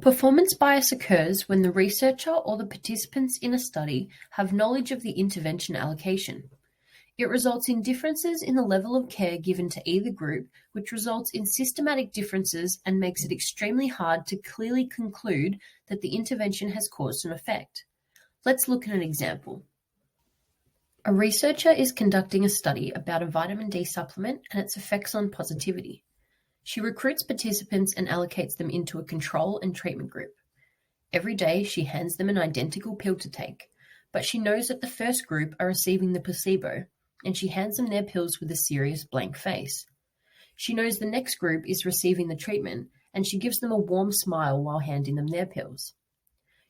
Performance bias occurs when the researcher or the participants in a study have knowledge of the intervention allocation. It results in differences in the level of care given to either group, which results in systematic differences and makes it extremely hard to clearly conclude that the intervention has caused an effect. Let's look at an example. A researcher is conducting a study about a vitamin D supplement and its effects on positivity. She recruits participants and allocates them into a control and treatment group. Every day, she hands them an identical pill to take, but she knows that the first group are receiving the placebo, and she hands them their pills with a serious blank face. She knows the next group is receiving the treatment, and she gives them a warm smile while handing them their pills.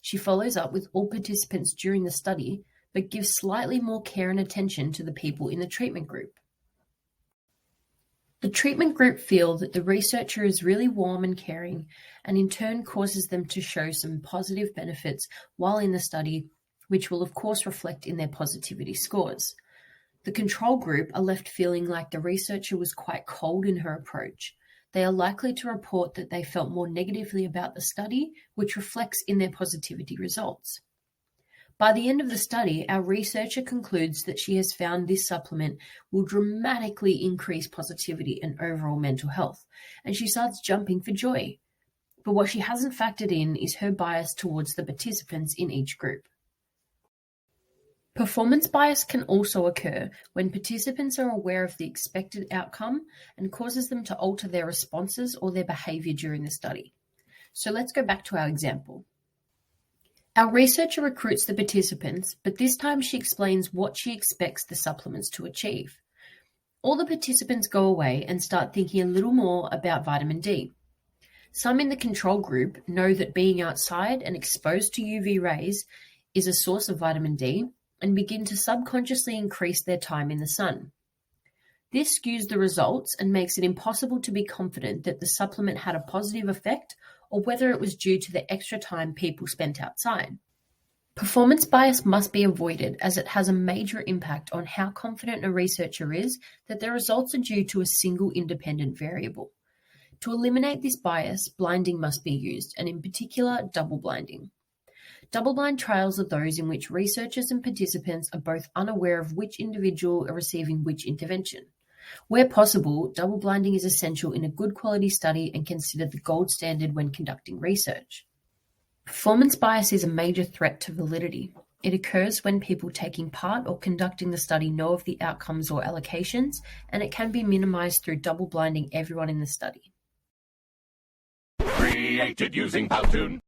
She follows up with all participants during the study, but gives slightly more care and attention to the people in the treatment group. The treatment group feel that the researcher is really warm and caring, and in turn causes them to show some positive benefits while in the study, which will of course reflect in their positivity scores. The control group are left feeling like the researcher was quite cold in her approach. They are likely to report that they felt more negatively about the study, which reflects in their positivity results. By the end of the study, our researcher concludes that she has found this supplement will dramatically increase positivity and overall mental health, and she starts jumping for joy. But what she hasn't factored in is her bias towards the participants in each group. Performance bias can also occur when participants are aware of the expected outcome and causes them to alter their responses or their behavior during the study. So let's go back to our example. Our researcher recruits the participants, but this time she explains what she expects the supplements to achieve. All the participants go away and start thinking a little more about vitamin D. Some in the control group know that being outside and exposed to UV rays is a source of vitamin D and begin to subconsciously increase their time in the sun. This skews the results and makes it impossible to be confident that the supplement had a positive effect or whether it was due to the extra time people spent outside. Performance bias must be avoided as it has a major impact on how confident a researcher is that their results are due to a single independent variable. To eliminate this bias, blinding must be used, and in particular, double blinding. Double-blind trials are those in which researchers and participants are both unaware of which individual are receiving which intervention. Where possible, double-blinding is essential in a good quality study and considered the gold standard when conducting research. Performance bias is a major threat to validity. It occurs when people taking part or conducting the study know of the outcomes or allocations, and it can be minimized through double-blinding everyone in the study. Created using Powtoon.